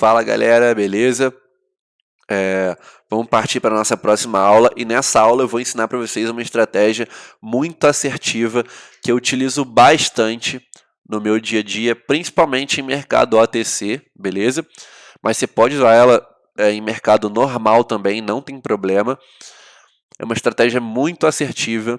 Fala galera, beleza? Vamos partir para a nossa próxima aula e nessa aula eu vou ensinar para vocês uma estratégia muito assertiva que eu utilizo bastante no meu dia a dia, principalmente em mercado OTC, beleza? Mas você pode usar ela em mercado normal também, não tem problema. É uma estratégia muito assertiva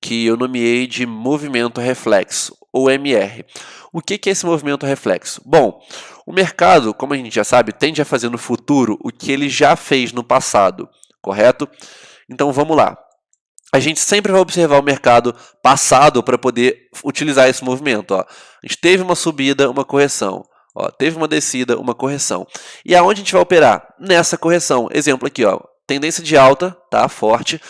que eu nomeei de movimento reflexo, ou MR. O que é esse movimento reflexo? Bom, o mercado, como a gente já sabe, tende a fazer no futuro o que ele já fez no passado, correto? Então vamos lá. A gente sempre vai observar o mercado passado para poder utilizar esse movimento. Ó. A gente teve uma subida, uma correção. Ó, teve uma descida, uma correção. E aonde a gente vai operar? Nessa correção. Exemplo aqui, ó, tendência de alta, tá? Forte.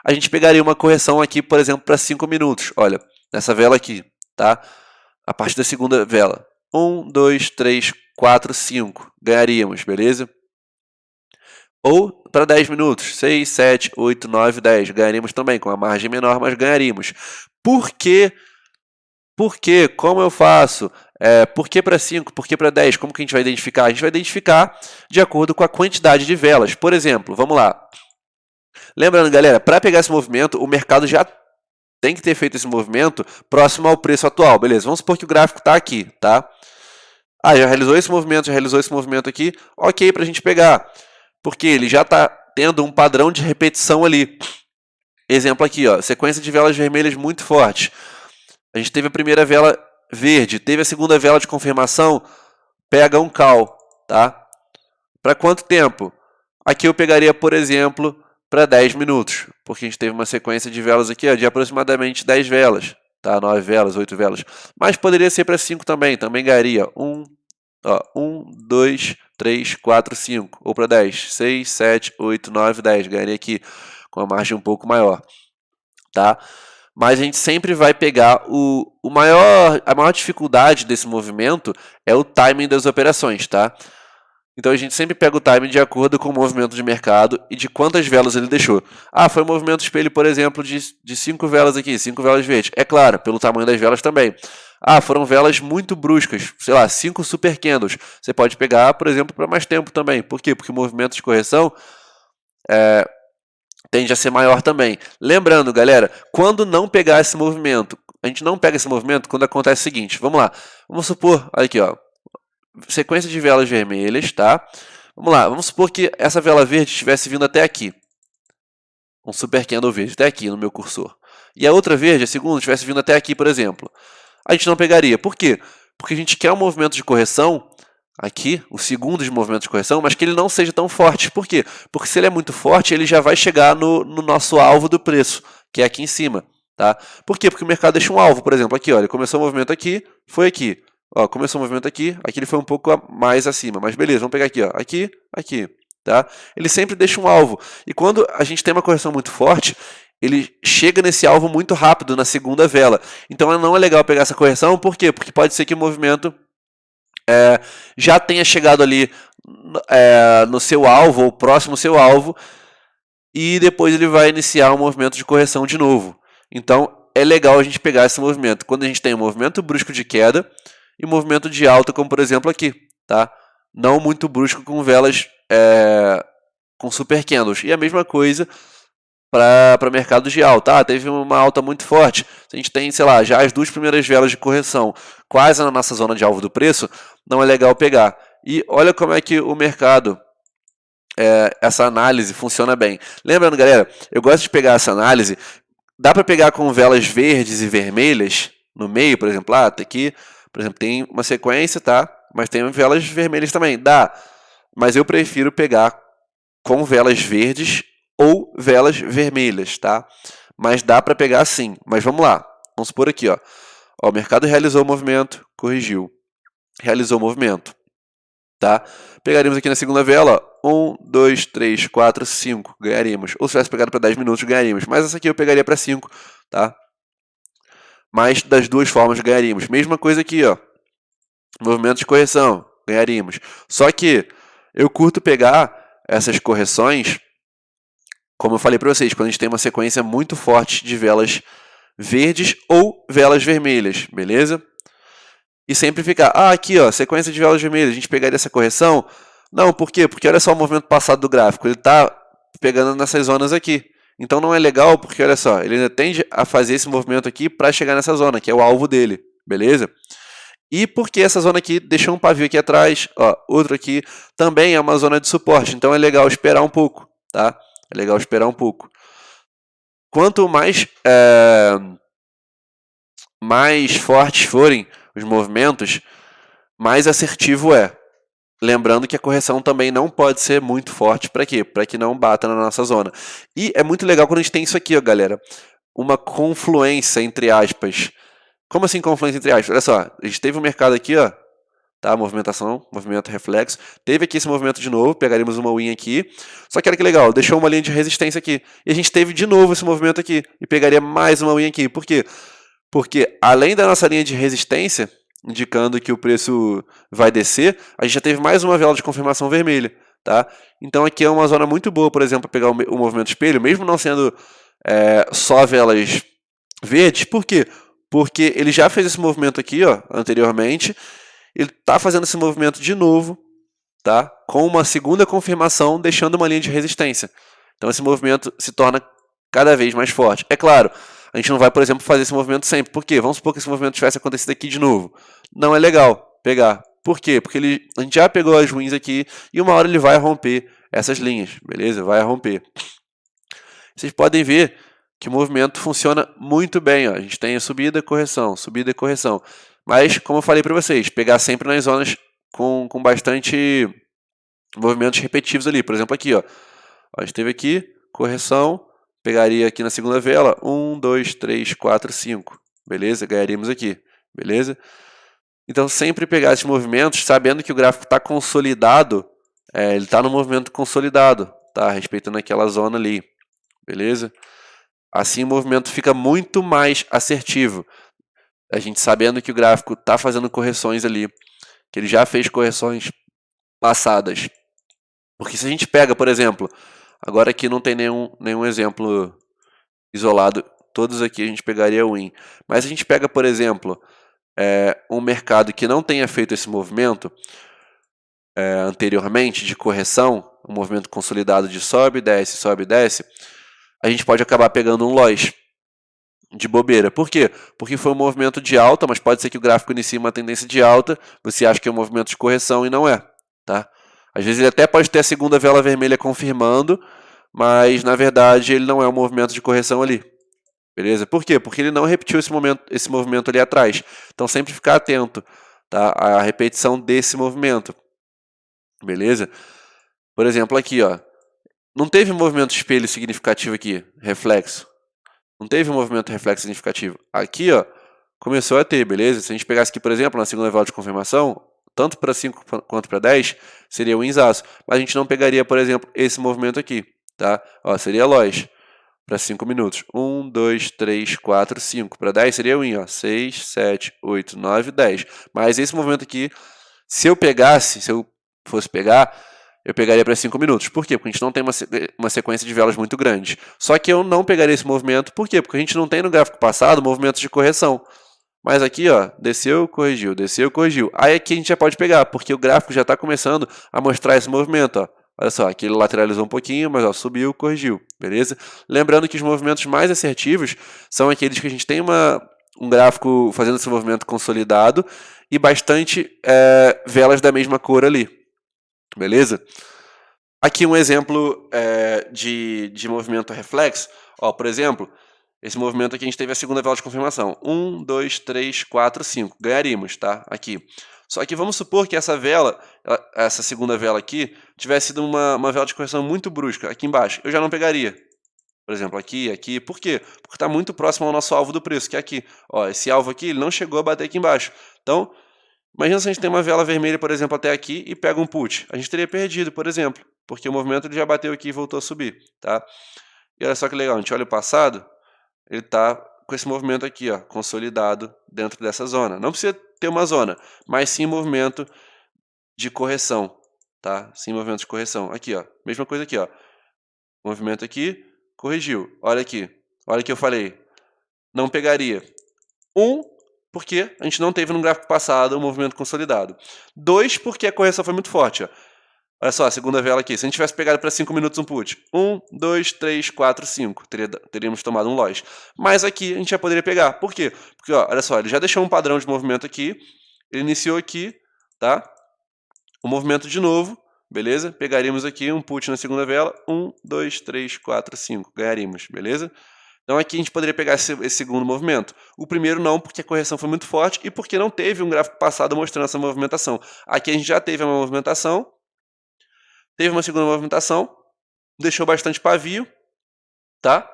A gente pegaria uma correção aqui, por exemplo, para 5 minutos. Olha, nessa vela aqui, tá? A partir da segunda vela. 1, 2, 3, 4, 5. Ganharíamos, beleza? Ou para 10 minutos. 6, 7, 8, 9, 10. Ganharíamos também, com a margem menor, mas ganharíamos. Por quê? Por quê? Como eu faço? Por que para 5? Por que para 10? Como que a gente vai identificar? A gente vai identificar de acordo com a quantidade de velas. Por exemplo, vamos lá. Lembrando, galera, para pegar esse movimento, o mercado já tem que ter feito esse movimento próximo ao preço atual. Beleza, vamos supor que o gráfico está aqui, tá? Já realizou esse movimento aqui. Ok para a gente pegar, porque ele já está tendo um padrão de repetição ali. Exemplo aqui, ó, sequência de velas vermelhas muito forte. A gente teve a primeira vela verde, teve a segunda vela de confirmação, pega um call, tá? Para quanto tempo? Aqui eu pegaria, por exemplo, para 10 minutos, porque a gente teve uma sequência de velas aqui, ó, de aproximadamente 10 velas, tá? 9 velas, 8 velas. Mas poderia ser para 5 também ganharia 1, 2, 3, 4, 5. Ou para 10, 6, 7, 8, 9, 10. Ganharia aqui com a margem um pouco maior, tá? Mas a gente sempre vai pegar a maior dificuldade desse movimento é o timing das operações, tá? Então a gente sempre pega o timing de acordo com o movimento de mercado e de quantas velas ele deixou. Foi um movimento espelho, por exemplo, de 5 velas aqui, 5 velas verdes. É claro, pelo tamanho das velas também. Foram velas muito bruscas, sei lá, 5 super candles. Você pode pegar, por exemplo, para mais tempo também. Por quê? Porque o movimento de correção tende a ser maior também. Lembrando, galera, quando não pegar esse movimento, a gente não pega esse movimento quando acontece o seguinte. Vamos lá. Vamos supor, olha aqui, ó. Sequência de velas vermelhas, tá? Vamos lá, vamos supor que essa vela verde estivesse vindo até aqui. Um super candle verde, até aqui no meu cursor. E a outra verde, a segunda, estivesse vindo até aqui, por exemplo. A gente não pegaria. Por quê? Porque a gente quer um movimento de correção, aqui, o segundo de movimento de correção, mas que ele não seja tão forte. Por quê? Porque se ele é muito forte, ele já vai chegar no nosso alvo do preço, que é aqui em cima. Tá? Por quê? Porque o mercado deixa um alvo, por exemplo, aqui, olha, começou o movimento aqui, foi aqui. Ó, começou o movimento aqui ele foi um pouco mais acima, mas beleza, vamos pegar aqui, ó, aqui, tá? Ele sempre deixa um alvo, e quando a gente tem uma correção muito forte, ele chega nesse alvo muito rápido na segunda vela, então não é legal pegar essa correção, por quê? Porque pode ser que o movimento já tenha chegado ali no seu alvo, ou próximo ao seu alvo, e depois ele vai iniciar um movimento de correção de novo. Então é legal a gente pegar esse movimento, quando a gente tem um movimento brusco de queda, e movimento de alta, como por exemplo aqui, tá? Não muito brusco com velas com super candles. E a mesma coisa para mercado de alta. Teve uma alta muito forte. A gente tem, sei lá, já as duas primeiras velas de correção quase na nossa zona de alvo do preço, não é legal pegar. E olha como é que o mercado, essa análise funciona bem. Lembrando, galera, eu gosto de pegar essa análise, dá para pegar com velas verdes e vermelhas no meio, por exemplo, tá aqui. Por exemplo, tem uma sequência, tá? Mas tem velas vermelhas também. Dá. Mas eu prefiro pegar com velas verdes ou velas vermelhas, tá? Mas dá para pegar sim. Mas vamos lá. Vamos supor aqui, ó. O mercado realizou o movimento, corrigiu. Realizou o movimento, tá? Pegaríamos aqui na segunda vela, 1, 2, 3, 4, 5. Ganharíamos. Ou se tivesse pegado para 10 minutos, ganharíamos. Mas essa aqui eu pegaria para 5, tá? Mas das duas formas ganharíamos. Mesma coisa aqui, ó. Movimento de correção, ganharíamos. Só que eu curto pegar essas correções, como eu falei para vocês, quando a gente tem uma sequência muito forte de velas verdes ou velas vermelhas, beleza? e sempre ficar, aqui ó, sequência de velas vermelhas, a gente pegaria essa correção? Não, por quê? Porque olha só o movimento passado do gráfico, ele está pegando nessas zonas aqui. Então não é legal porque, olha só, ele ainda tende a fazer esse movimento aqui para chegar nessa zona, que é o alvo dele, beleza? E porque essa zona aqui deixou um pavio aqui atrás, ó, outro aqui, também é uma zona de suporte, então é legal esperar um pouco, tá? É legal esperar um pouco. Quanto mais fortes forem os movimentos, mais assertivo é. Lembrando que a correção também não pode ser muito forte, para quê? Para que não bata na nossa zona. E é muito legal quando a gente tem isso aqui, ó, galera. Uma confluência, entre aspas. Como assim confluência entre aspas? Olha só, a gente teve um mercado aqui, ó, tá? Movimentação, movimento reflexo. Teve aqui esse movimento de novo, pegaríamos uma win aqui. Só que olha que legal, deixou uma linha de resistência aqui. E a gente teve de novo esse movimento aqui. E pegaria mais uma win aqui. Por quê? Porque além da nossa linha de resistência, indicando que o preço vai descer, a gente já teve mais uma vela de confirmação vermelha, tá? Então aqui é uma zona muito boa, por exemplo, para pegar o movimento espelho, mesmo não sendo só velas verdes. Por quê? Porque ele já fez esse movimento aqui, ó, anteriormente, ele está fazendo esse movimento de novo, tá? Com uma segunda confirmação, deixando uma linha de resistência. Então esse movimento se torna cada vez mais forte. É claro, a gente não vai, por exemplo, fazer esse movimento sempre. Por quê? Vamos supor que esse movimento tivesse acontecido aqui de novo. Não é legal pegar. Por quê? Porque a gente já pegou as wins aqui e uma hora ele vai romper essas linhas, beleza? Vai romper. Vocês podem ver que o movimento funciona muito bem. Ó. A gente tem a subida e correção. Mas, como eu falei para vocês, pegar sempre nas zonas com bastante movimentos repetitivos ali. Por exemplo, aqui, ó. A gente teve aqui, correção, pegaria aqui na segunda vela, 1, 2, 3, 4, 5. Beleza? Ganharíamos aqui. Beleza? Então, sempre pegar esses movimentos, sabendo que o gráfico está consolidado, ele está no movimento consolidado, tá? Respeitando aquela zona ali. Beleza? Assim o movimento fica muito mais assertivo. A gente sabendo que o gráfico está fazendo correções ali, que ele já fez correções passadas. Porque se a gente pega, por exemplo, agora aqui não tem nenhum exemplo isolado, todos aqui a gente pegaria win. Mas se a gente pega, por exemplo, um mercado que não tenha feito esse movimento anteriormente de correção, um movimento consolidado de sobe, desce, a gente pode acabar pegando um loss de bobeira. Por quê? Porque foi um movimento de alta, mas pode ser que o gráfico inicie uma tendência de alta, você acha que é um movimento de correção e não é, tá? Às vezes ele até pode ter a segunda vela vermelha confirmando, mas na verdade ele não é um movimento de correção ali. Beleza? Por quê? Porque ele não repetiu esse movimento ali atrás. Então sempre ficar atento, tá? À repetição desse movimento. Beleza? Por exemplo, aqui, ó. Não teve movimento espelho significativo aqui, reflexo. Não teve um movimento reflexo significativo. Aqui, ó, começou a ter, beleza? Se a gente pegasse aqui, por exemplo, na segunda vela de confirmação, tanto para 5 quanto para 10, seria um insaço. Mas a gente não pegaria, por exemplo, esse movimento aqui, tá? Ó, seria loss para 5 minutos. 1, 2, 3, 4, 5. Para 10 seria win, ó. 6, 7, 8, 9, 10. Mas esse movimento aqui, se eu fosse pegar, eu pegaria para 5 minutos. Por quê? Porque a gente não tem uma sequência de velas muito grande. Só que eu não pegaria esse movimento. Por quê? Porque a gente não tem no gráfico passado movimentos de correção. Mas aqui, ó, desceu, corrigiu. Aí aqui a gente já pode pegar, porque o gráfico já está começando a mostrar esse movimento, ó. Olha só, aqui ele lateralizou um pouquinho, mas ó, subiu, corrigiu, beleza? Lembrando que os movimentos mais assertivos são aqueles que a gente tem um gráfico fazendo esse movimento consolidado e bastante velas da mesma cor ali, beleza? Aqui um exemplo de movimento reflexo. Ó, por exemplo, esse movimento aqui a gente teve a segunda vela de confirmação. 1, 2, 3, 4, 5. Ganharíamos, tá? Aqui. Só que vamos supor que essa vela, essa segunda vela aqui, tivesse sido uma vela de correção muito brusca aqui embaixo. Eu já não pegaria. Por exemplo, aqui. Por quê? Porque está muito próximo ao nosso alvo do preço, que é aqui. Ó, esse alvo aqui ele não chegou a bater aqui embaixo. Então, imagina se a gente tem uma vela vermelha, por exemplo, até aqui e pega um put. A gente teria perdido, por exemplo, porque o movimento ele já bateu aqui e voltou a subir, tá? E olha só que legal, a gente olha o passado, ele está com esse movimento aqui, ó, consolidado dentro dessa zona. Não precisa ter uma zona, mas sim movimento de correção, tá? Sim movimento de correção. Aqui, ó, mesma coisa aqui, ó. Movimento aqui, corrigiu. Olha aqui, olha o que eu falei. Não pegaria. porque a gente não teve no gráfico passado um movimento consolidado. 2, porque a correção foi muito forte. Ó. Olha só, a segunda vela aqui. Se a gente tivesse pegado para 5 minutos um put, 1, 2, 3, 4, 5, teríamos tomado um loss. Mas aqui a gente já poderia pegar. Por quê? Porque, ó, olha só, ele já deixou um padrão de movimento aqui, ele iniciou aqui, tá? O movimento de novo, beleza? Pegaríamos aqui um put na segunda vela, 1, 2, 3, 4, 5, ganharíamos, beleza? Então aqui a gente poderia pegar esse segundo movimento. O primeiro não, porque a correção foi muito forte e porque não teve um gráfico passado mostrando essa movimentação. Aqui a gente já teve uma movimentação, teve uma segunda movimentação, deixou bastante pavio, tá?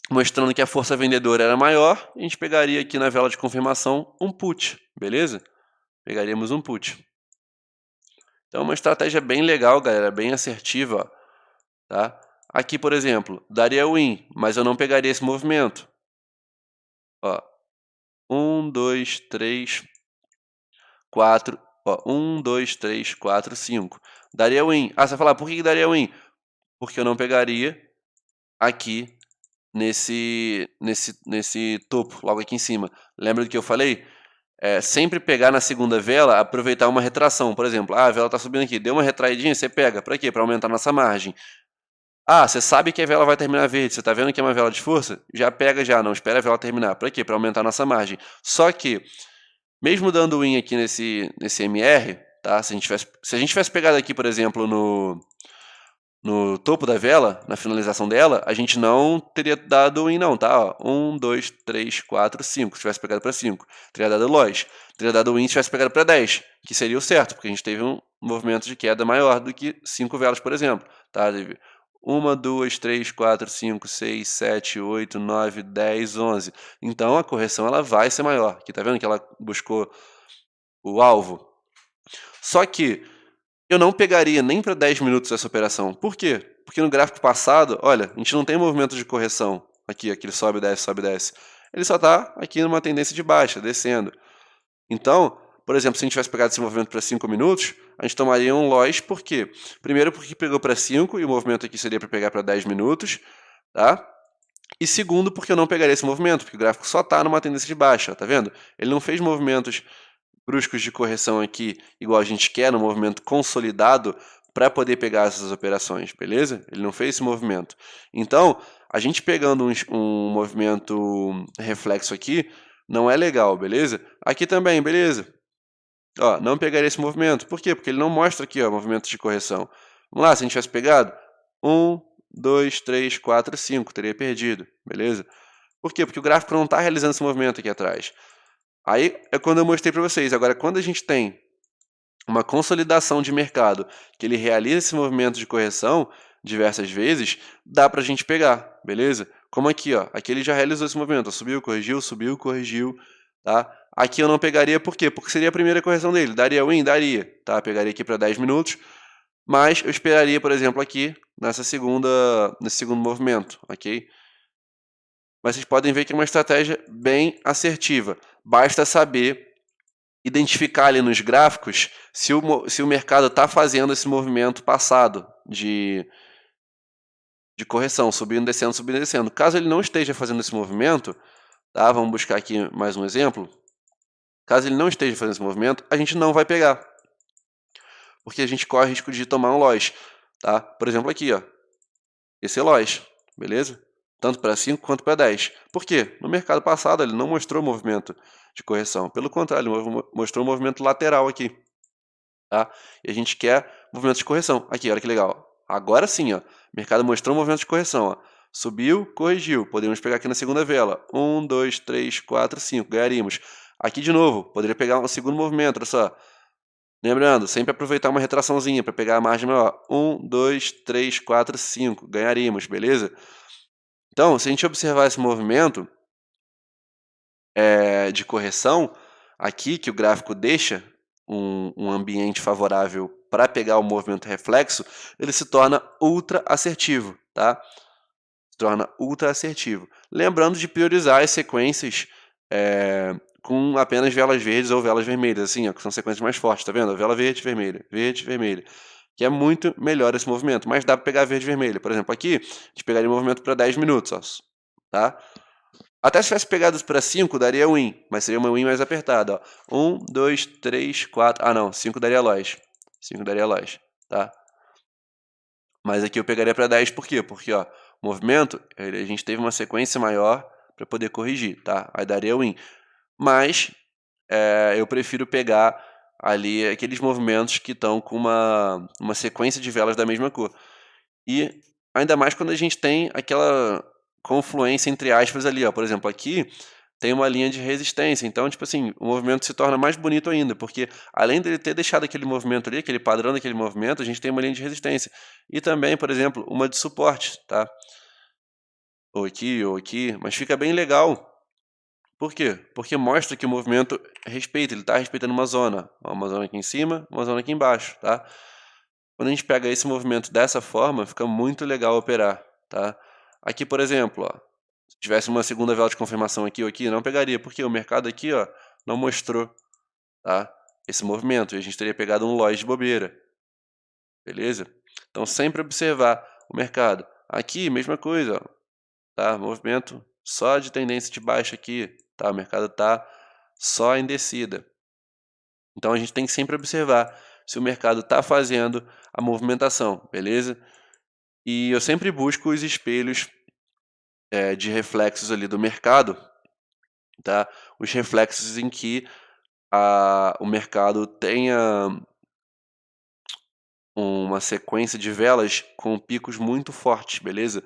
Mostrando que a força vendedora era maior, a gente pegaria aqui na vela de confirmação um put, beleza? Pegaríamos um put. Então é uma estratégia bem legal, galera, bem assertiva, ó, tá? Aqui, por exemplo, daria win, mas eu não pegaria esse movimento. Ó, 1, 2, 3, 4, ó, 1, 2, 3, 4, 5. Daria win. Ah, você vai falar, por que daria win? Porque eu não pegaria aqui nesse topo, logo aqui em cima. Lembra do que eu falei? Sempre pegar na segunda vela, aproveitar uma retração. Por exemplo, a vela está subindo aqui, deu uma retraidinha, você pega. Para quê? Para aumentar nossa margem. Ah, você sabe que a vela vai terminar verde, você está vendo que é uma vela de força? Já pega já, não espera a vela terminar. Para quê? Para aumentar nossa margem. Só que, mesmo dando win aqui nesse MR, tá? Se a gente tivesse pegado aqui, por exemplo, no topo da vela, na finalização dela, a gente não teria dado win não, tá? Ó, 1, 2, 3, 4, 5, se tivesse pegado para 5. Teria dado loss. Teria dado win se tivesse pegado para 10, que seria o certo, porque a gente teve um movimento de queda maior do que 5 velas, por exemplo. Tá? 1, 2, 3, 4, 5, 6, 7, 8, 9, 10, 11. Então a correção ela vai ser maior. Aqui tá vendo que ela buscou o alvo? Só que eu não pegaria nem para 10 minutos essa operação. Por quê? Porque no gráfico passado, olha, a gente não tem movimento de correção. Aqui ele sobe, desce, sobe, desce. Ele só está aqui numa tendência de baixa, descendo. Então, por exemplo, se a gente tivesse pegado esse movimento para 5 minutos, a gente tomaria um loss, por quê? Primeiro porque pegou para 5 e o movimento aqui seria para pegar para 10 minutos, tá? E segundo porque eu não pegaria esse movimento, porque o gráfico só está numa tendência de baixa, tá vendo? Ele não fez movimentos bruscos de correção aqui, igual a gente quer, no movimento consolidado, para poder pegar essas operações, beleza? Ele não fez esse movimento. Então, a gente pegando um movimento reflexo aqui, não é legal, beleza? Aqui também, beleza? Ó, não pegaria esse movimento. Por quê? Porque ele não mostra aqui, ó, movimento de correção. Vamos lá, se a gente tivesse pegado, 1, 2, 3, 4, 5, teria perdido, beleza? Por quê? Porque o gráfico não está realizando esse movimento aqui atrás. Aí é quando eu mostrei para vocês. Agora, quando a gente tem uma consolidação de mercado, que ele realiza esse movimento de correção diversas vezes, dá para a gente pegar, beleza? Como aqui, ó. Aqui ele já realizou esse movimento. Ó, subiu, corrigiu, tá? Aqui eu não pegaria, por quê? Porque seria a primeira correção dele. Daria win? Daria, tá? Pegaria aqui para 10 minutos, mas eu esperaria, por exemplo, aqui, nesse segundo movimento, ok? Mas vocês podem ver que é uma estratégia bem assertiva. Basta saber identificar ali nos gráficos se o mercado está fazendo esse movimento passado de correção, subindo, descendo. Caso ele não esteja fazendo esse movimento, tá? Vamos buscar aqui mais um exemplo. Caso ele não esteja fazendo esse movimento, a gente não vai pegar, porque a gente corre o risco de tomar um loss, tá? Por exemplo aqui, ó, esse é loss, beleza? Tanto para 5 quanto para 10. Por quê? No mercado passado ele não mostrou movimento de correção. Pelo contrário, ele mostrou um movimento lateral aqui. Tá? E a gente quer movimento de correção. Aqui, olha que legal. Agora sim, ó, o mercado mostrou um movimento de correção. Ó. Subiu, corrigiu. Podemos pegar aqui na segunda vela. 1, 2, 3, 4, 5. Ganharíamos. Aqui de novo, poderia pegar um segundo movimento, olha só. Lembrando, sempre aproveitar uma retraçãozinha para pegar a margem maior. 1, 2, 3, 4, 5. Ganharíamos, beleza? Então, se a gente observar esse movimento de correção, aqui que o gráfico deixa um ambiente favorável para pegar o movimento reflexo, ele se torna ultra assertivo, tá? Se torna ultra assertivo. Lembrando de priorizar as sequências com apenas velas verdes ou velas vermelhas, assim, ó, que são sequências mais fortes, tá vendo? Vela verde, vermelha, que é muito melhor esse movimento, mas dá para pegar verde e vermelho. Por exemplo, aqui, a gente pegaria o movimento para 10 minutos, ó, tá? Até se tivesse pegado para 5, daria win, mas seria uma win mais apertada. 1, 2, 3, 4. Ah, não, 5 daria loss. 5 daria loss, tá? Mas aqui eu pegaria para 10, por quê? Porque, ó, movimento, a gente teve uma sequência maior para poder corrigir, tá? Aí daria win. Mas eu prefiro pegar ali aqueles movimentos que estão com uma sequência de velas da mesma cor. E ainda mais quando a gente tem aquela confluência entre aspas ali, ó. Por exemplo, aqui tem uma linha de resistência, então, tipo assim, o movimento se torna mais bonito ainda, porque além dele ter deixado aquele movimento ali, aquele padrão daquele movimento, a gente tem uma linha de resistência. E também, por exemplo, uma de suporte, tá? Ou aqui, mas fica bem legal. Por quê? Porque mostra que o movimento respeita, ele está respeitando uma zona. Ó, uma zona aqui em cima, uma zona aqui embaixo, tá? Quando a gente pega esse movimento dessa forma, fica muito legal operar, tá? Aqui, por exemplo, ó, se tivesse uma segunda vela de confirmação aqui ou aqui, não pegaria, porque o mercado aqui, ó, não mostrou, tá? Esse movimento, e a gente teria pegado um loss de bobeira, beleza? Então, sempre observar o mercado. Aqui, mesma coisa, ó, tá? Movimento só de tendência de baixa aqui, tá? O mercado tá só em descida. Então, a gente tem que sempre observar se o mercado está fazendo a movimentação, beleza? E eu sempre busco os espelhos de reflexos ali do mercado, tá? Os reflexos em que o mercado tenha uma sequência de velas com picos muito fortes, beleza?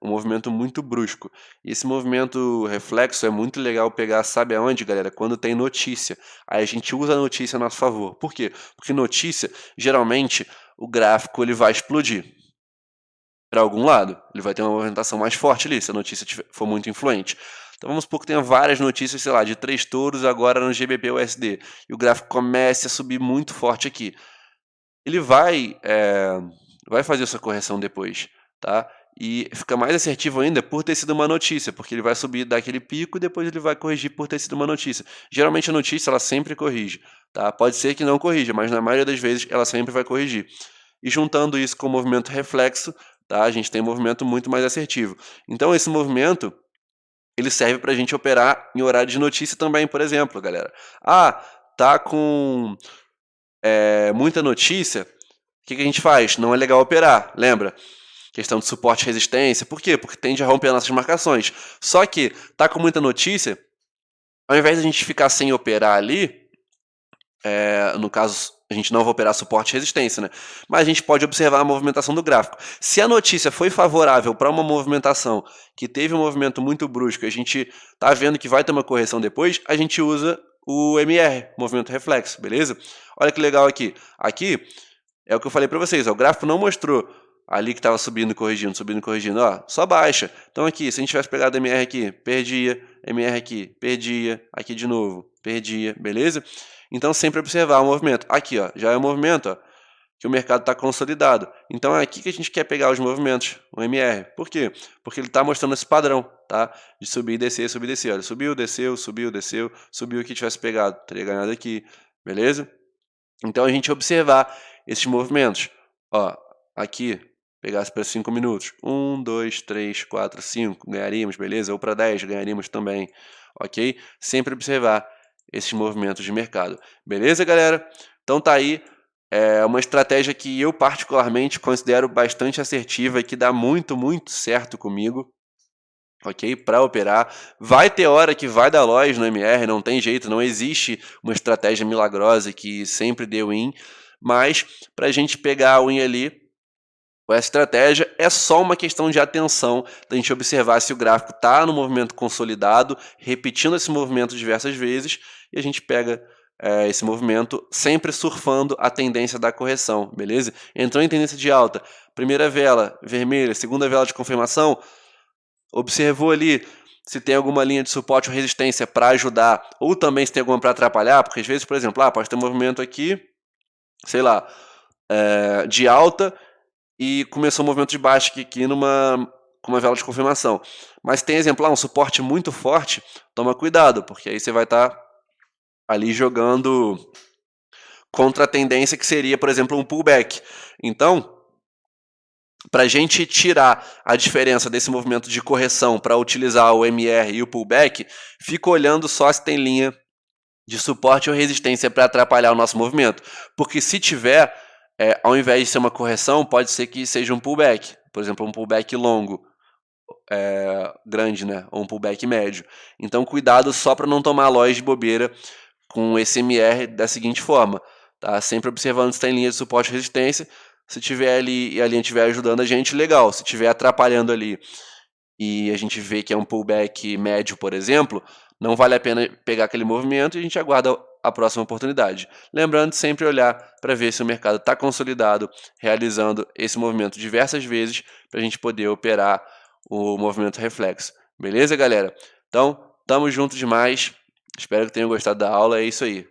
Um movimento muito brusco. E esse movimento reflexo é muito legal pegar, sabe aonde, galera? Quando tem notícia. Aí a gente usa a notícia a nosso favor. Por quê? Porque notícia, geralmente, o gráfico ele vai explodir para algum lado. Ele vai ter uma movimentação mais forte ali, se a notícia for muito influente. Então vamos supor que tenha várias notícias, sei lá, de 3 touros agora no GBP USD, e o gráfico comece a subir muito forte aqui. Ele vai fazer essa correção depois, tá? E fica mais assertivo ainda por ter sido uma notícia, porque ele vai subir daquele pico e depois ele vai corrigir por ter sido uma notícia. Geralmente a notícia ela sempre corrige, tá? Pode ser que não corrija, mas na maioria das vezes ela sempre vai corrigir. E juntando isso com o movimento reflexo, tá? A gente tem um movimento muito mais assertivo. Então esse movimento ele serve para a gente operar em horário de notícia também, por exemplo, galera. Ah, tá com muita notícia, o que a gente faz? Não é legal operar, lembra? Questão de suporte e resistência. Por quê? Porque tende a romper nossas marcações. Só que tá com muita notícia, ao invés de a gente ficar sem operar ali, no caso, a gente não vai operar suporte e resistência, né? Mas a gente pode observar a movimentação do gráfico. Se a notícia foi favorável para uma movimentação que teve um movimento muito brusco, a gente tá vendo que vai ter uma correção depois, a gente usa o MR, movimento reflexo, beleza? Olha que legal aqui. Aqui é o que eu falei para vocês, ó, o gráfico não mostrou ali que estava subindo e corrigindo, ó, só baixa. Então aqui, se a gente tivesse pegado MR aqui, perdia, MR aqui, perdia, aqui de novo, perdia, beleza? Então sempre observar o movimento. Aqui, ó, já é o movimento, ó, que o mercado está consolidado. Então é aqui que a gente quer pegar os movimentos, o MR. Por quê? Porque ele está mostrando esse padrão, tá? De subir e descer, subir e descer. Olha, subiu, desceu, subiu, desceu, subiu aqui, tivesse pegado, teria ganhado aqui, beleza? Então a gente observar esses movimentos. Ó, aqui, pegasse para 5 minutos. 1, 2, 3, 4, 5, ganharíamos, beleza? Ou para 10, ganharíamos também, ok? Sempre observar esses movimentos de mercado. Beleza, galera? Então tá aí uma estratégia que eu particularmente considero bastante assertiva e que dá muito, muito certo comigo, ok? Para operar. Vai ter hora que vai dar loss no MR, não tem jeito, não existe uma estratégia milagrosa que sempre dê win, mas para a gente pegar a win ali, com essa estratégia é só uma questão de atenção, da gente observar se o gráfico está no movimento consolidado, repetindo esse movimento diversas vezes, e a gente pega esse movimento sempre surfando a tendência da correção, beleza? Entrou em tendência de alta, primeira vela vermelha, segunda vela de confirmação, observou ali se tem alguma linha de suporte ou resistência para ajudar, ou também se tem alguma para atrapalhar, porque às vezes, por exemplo, pode ter um movimento aqui, sei lá, de alta e começou um movimento de baixa aqui com uma vela de confirmação. Mas tem exemplo um suporte muito forte, toma cuidado, porque aí você vai estar ali jogando contra a tendência que seria, por exemplo, um pullback. Então, Para a gente tirar a diferença desse movimento de correção para utilizar o MR e o pullback, fica olhando só se tem linha de suporte ou resistência para atrapalhar o nosso movimento. Porque se tiver, ao invés de ser uma correção, pode ser que seja um pullback. Por exemplo, um pullback longo, grande, né? Ou um pullback médio. Então, cuidado só para não tomar loja de bobeira com esse MR da seguinte forma. Tá? Sempre observando se tem linha de suporte ou resistência. Se tiver ali e a linha estiver ajudando a gente, legal. Se estiver atrapalhando ali e a gente vê que é um pullback médio, por exemplo, não vale a pena pegar aquele movimento e a gente aguarda a próxima oportunidade. Lembrando de sempre olhar para ver se o mercado está consolidado, realizando esse movimento diversas vezes, para a gente poder operar o movimento reflexo. Beleza, galera? Então, tamo junto demais. Espero que tenham gostado da aula. É isso aí.